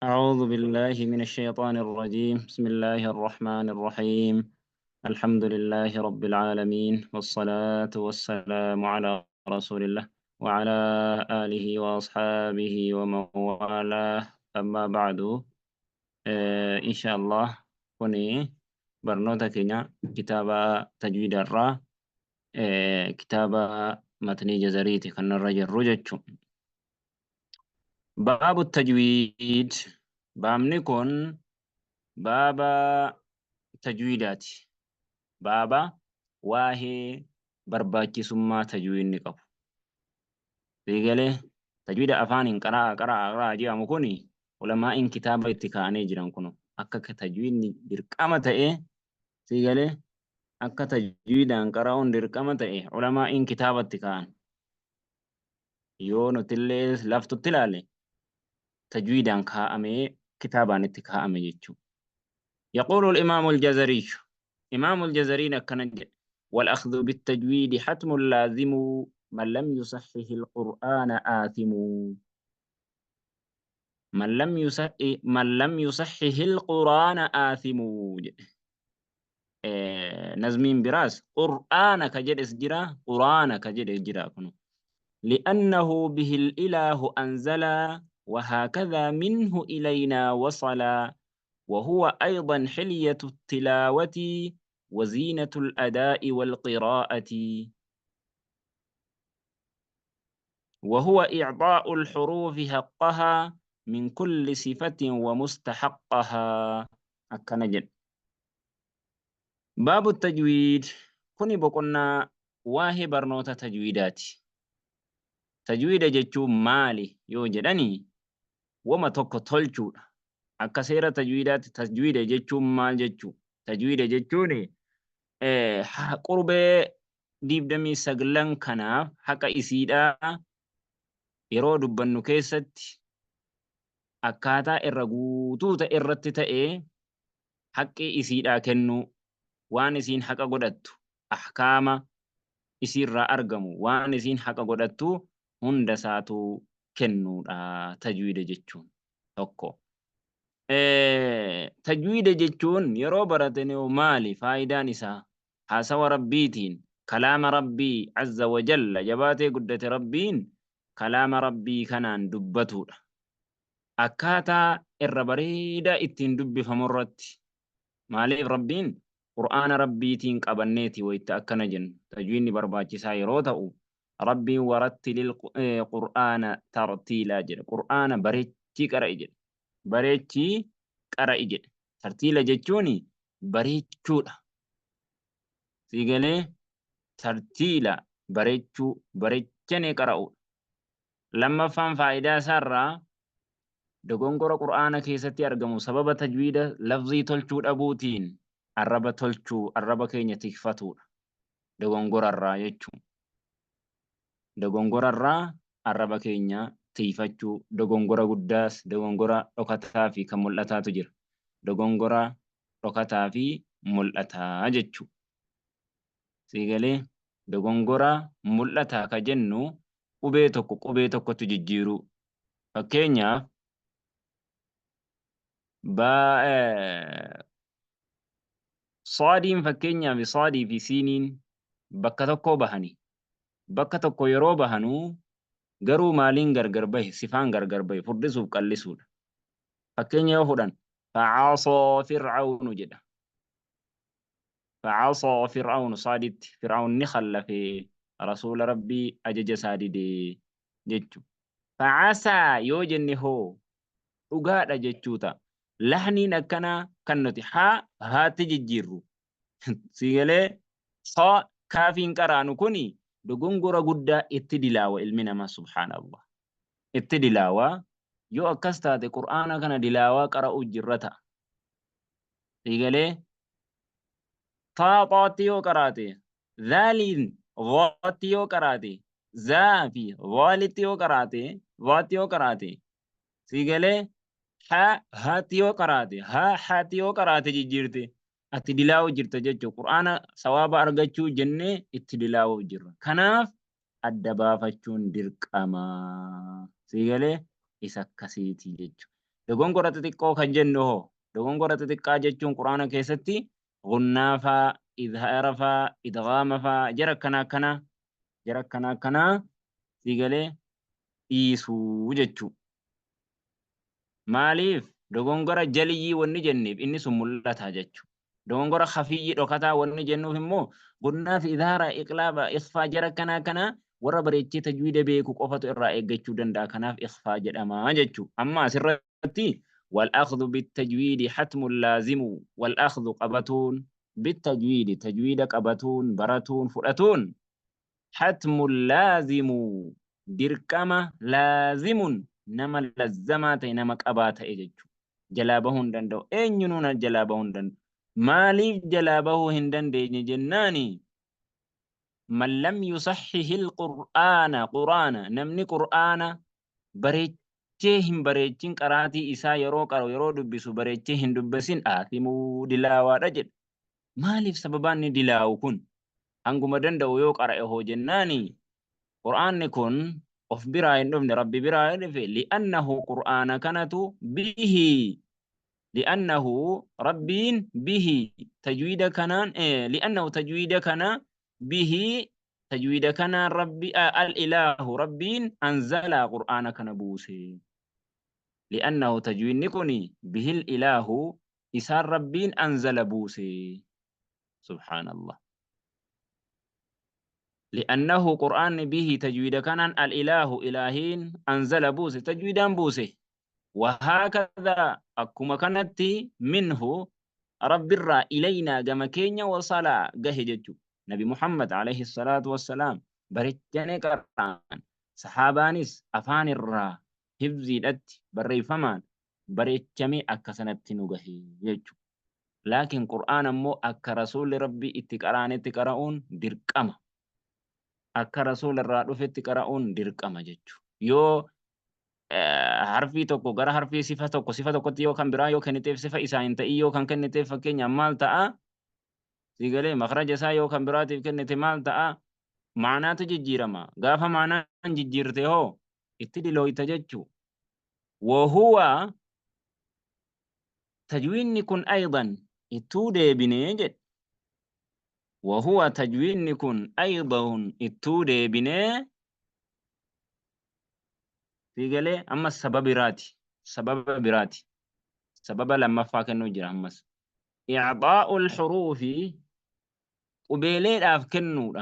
أعوذ بالله من الشيطان الرجيم بسم الله الرحمن الرحيم الحمد لله رب العالمين والصلاة والسلام على رسول الله وعلى آله وأصحابه ومن والاه أما بعد إن شاء الله كوني برنوتا كينيا كتاب تجويد الرا كتاب متني جزريتي كان الرجل رجتشو باب التجويد بامني كون بابا tajwiidaati. Baaba waa'ee barbaachisummaa tajwiidni qabu. Eegalee tajwiida afaaniin qara'aa jedhamu kun ulamaa'iin kitaaba itti kaa'anii jiran kun akka tajwiidni dirqama ta'ee eegalee akka tajwiidaan qara'uun dirqama ta'e ulamaa'iin kitaaba itti kaa'an. Yoo nutillee laftutti ilaalle tajwiidaan kaa'amee kitaabaan itti kaa'ame jechuudha. يقول الإمام الجزري إمام الجزري كان والأخذ بالتجويد حتم لازم من لم يصحح القرآن آثم من لم يصحح القرآن آثم نزمين براس قرآن كجد اسجرا قرآن كجد اسجرا لأنه به الإله أنزل وهكذا منه إلينا وصل وهو أيضا حلية التلاوة وزينة الأداء والقراءة وهو إعطاء الحروف حقها من كل صفة ومستحقها أكنجد باب التجويد كوني بقولنا واهي برنوتا تجويدات تجويد جتشو مالي يوجدني وما توكو تولشو akka seera tajwiidaatti tajwiida jechuun maal jechuu? Tajwiida jechuun qurbee 29 kanaaf haqa isiidhaa yeroo dubbannu keessatti akkaataa irra guutuu ta'e irratti ta'ee haqqi isiidhaa kennuu waan isiin haqa godhattu ahkaama isiirraa argamu waan isiin haqa godhattu hunda isaatu kennuudha tajwiida jechuun tokko. Tajwiida jechuun yeroo baratan maali faayidaan isaa? Haasawa rabbiitiin kalaama rabbii azza wa jalla jabaatee guddate rabbiin kalaama rabbii kanaan dubbatudha. Akkaataa irra bareedaa ittiin dubbifamu irratti maaliif rabbiin qur'aana rabbiitiin qabanneeti wayitti akkana jennu tajwiidni barbaachisaa yeroo ta'u rabbiin warattilil qur'aana tartiilaa jedha. Qur'aana bareechii qara'i jedha. Bareechii qara'i jedhe. Tartiila jechuun bareechuudha. Siigalee tartiila bareechuu bareechanii qara'uudha. Lammaffaan faayidaa isaarraa dogongora qur'aana keessatti argamu sababa tajwiida lafzii tolchuu dhabuutiin arraba tolchuu arraba keenya tikfatuudha. Dogongorarraa jechuun. Dogongorarraa arraba keenya tiifachuu dogongora guddaas dogongora dhokataa fi kan mul'ataatu jira. Dogongora dhokataa fi mul'ataa jechuu. Siigalee dogongora mul'ataa ka jennu qubee tokkotti jijjiiruu. Fakkeenyaaf saadiin fakkeenyaaf saadii fi siiniin bakka tokko bahani. Bakka tokko yeroo bahanuu garuu maaliin gargar bahe sifaan gargar bahe furdisuuf qallisuudha. Fakkeenya yoo fudhan fa'aasoo fir'aawnu jedha. Fa'aasoo fir'aawnu saaditti fir'aawni khallafee rasuula rabbii ajaja isaa didee jechuudha. Fa'aasaa yoo jenne hoo dhugaadha jechuuta. Lahniin akkanaa kan nuti haatti jijjiirru. Siigalee kaafiin qaraanu kuni dogongora guddaa itti dilaawa ilmi namaa subhaanallah. Itti dilaawaa yoo akkas taate qur'aana kana dilaawaa qara'u jirra ta'a. Siigalee xaaxaatti yoo qaraate zaaliin vaatti yoo qaraate zaa fi vaalitti yoo qaraate vaatti yoo qaraate siigalee haatti yoo qaraate haatti yoo qaraate jijjiirte ati dilaawuu jirta jechuudha. Qur'aana sawaaba argachuu jennee itti dilaawuu jirra. Kanaaf adda baafachuun dirqama. Siigalee isa akkasiiti jechuudha. dogongora xixiqqoo kan jennu hoo dogongora xixiqqaa jechuun quraana keessatti gunnaafaa idhaarafaa idgaamafaa jara akkana sigalee dhiisuu jechuu maaliif dogongora jaliyii wanni jenneef inni sun mul'ata jechuu dogongora khafiyyi dhokataa wanni jennuuf immoo gunnaaf idhaara iqlaaba ikhfaa jara akkana warra bareechee tajwiida beeku qofatu irraa eeggachuu danda'a kanaaf ikhfaa jedhama jechuu amma asirratti والأخذ بالتجويد حتم لازم والأخذ قبتون بالتجويد تجويد قبتون برتون فرتون حتم لازم دركمة لازم نما لزمات نما قبات إججو جلابهن دندو أين ينون جلابهن دندو ماليف جلابه هندن دي جناني من لم يصحح القرآن نمني قرآن bareechee hin bareechin qaraatii isaa yeroo qaru yeroo dubbisu bareechee hin dubbisin aathimuu dilaawaadha jedha. Maaliif sababaan inni dilaawu kun hanguma danda'u yoo qara'e hoo jennaani qur'aanni kun of biraa hin dhufne rabbi biraa hin dhufe li'annahu qur'aana kanatu bihi li'annahu rabbiin bihi tajwiida kanaan li'annahu tajwiida kana bihi تجويد كان ربي الإله ربي أنزل قرآن كان بوسي لأنه تجويد نكوني به الإله إسار ربي أنزل بوسي سبحان الله لأنه قرآن به تجويد كان الإله إلهين أنزل بوسي تجويدا بوسي وهكذا أكما كانت منه رب الرا إلينا جمكين وصلا جهجتو نبي محمد عليه الصلاة والسلام بريتني قرآن صحابانيس أفان الرا حفظي دت بري فمان بريتشمي أكسنت نوغهي يجو لكن قرآن مو أك رسول ربي اتقران اتقرؤون درقما أك رسول الرادوف اتقرؤون درقما يجو يو حرفي توكو غرا حرفي صفة توكو تيو كان برا يو كنتيف صفة إساين تأي يو كان كنتيف فكين يمال تأ سيقالي مخرج سا يو كان براتيف كنتي مال تأ معنى تججيرما غافا معنى ججيرته هو اتدي لو يتججو وهو تجوين يكون أيضا اتودي بنيجد وهو تجوين يكون أيضا اتودي بني سيقالي أما السبب براتي سبب لما فاكنو جرى أمس إعطاء الحروف وبيليد أفكنو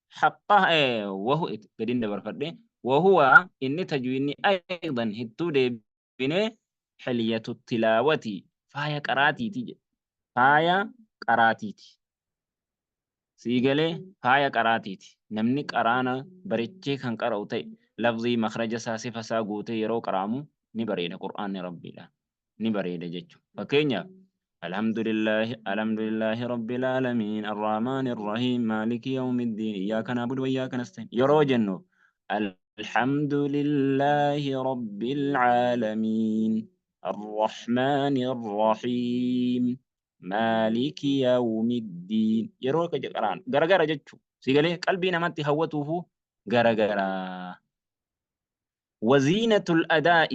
حقها وهو قدين دبر فرده وهو إن تجويني أيضا هتودي بني حلية التلاوة فايا قراتي تيجي فايا قراتي سيقالي فايا قراتي نمني قرانا بريتشي كان قراوتي لفظي مخرج ساسي فساقوتي يرو قرامو نبريد قرآن ربي لا نبريد جيجو فكينيا الحمد لله رب العالمين الرحمن الرحيم مالك يوم الدين إياك نعبد وإياك نستعين يرو جنو الحمد لله رب العالمين الرحمن الرحيم مالك يوم الدين يرو كجران غرغرة جتشو سيقالي قلبي نمت هوتوه غرغرة وزينة الأداء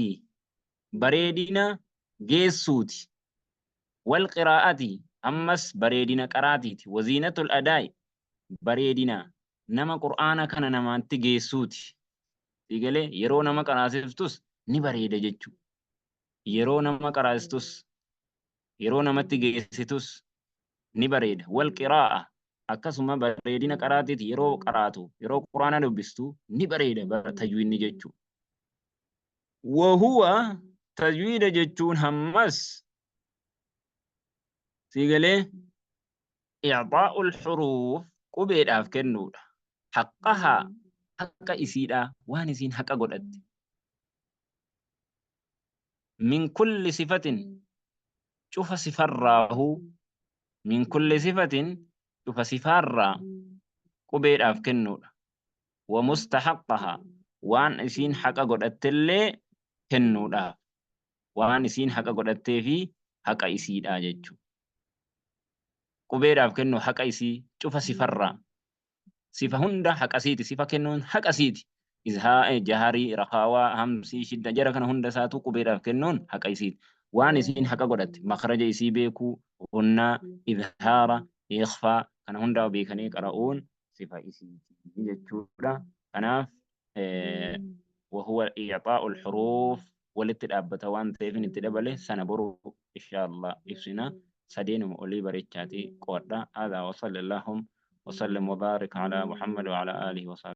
بريدنا جيسوتي والقراءة أمس بريدنا قراتيتي وزينة الأداء بريدنا نما قرآن كان نما انتجي سوتي تيجي يرو نما قراسفتوس نبريد جتشو يرو نما قراستوس يرو نما تجيستوس نبريد والقراءة أكسما بريدنا قراتيتي يرو قراتو يرو قرآن لبستو نبريد تجويد جتشو وهو تجويد جتشون همس سيقالي إعطاء الحروف قبيل أفكنود حقها حق إسيدا وانسين حق قدد من كل صفة شوف صفراه من كل صفة شوف صفرا قبيل أفكنود ومستحقها وان إسين حق قدد اللي كنودا وان إسين حق قدد في حق إسيدا جيجو قبيل أفكنو حق إسي شوف صفرا صفة هندا حق أسيتي صفة كنون حق أسيتي إزهاء جهري رخاوة همسي شدة جرى كان هند ساتو قبيرة كنون حق يسيد وان يسين حق قدرت مخرج يسي بيكو قلنا إظهار إخفاء كان هند بيكني قرؤون صفة يسي جتشورا كناف وهو إعطاء الحروف والاتدابة وان تيفين اتدابله سنبرو إن شاء الله إفسنا سدين مؤلي بريتشاتي قوة هذا وصل اللهم وسلم وبارك على محمد وعلى آله وصحبه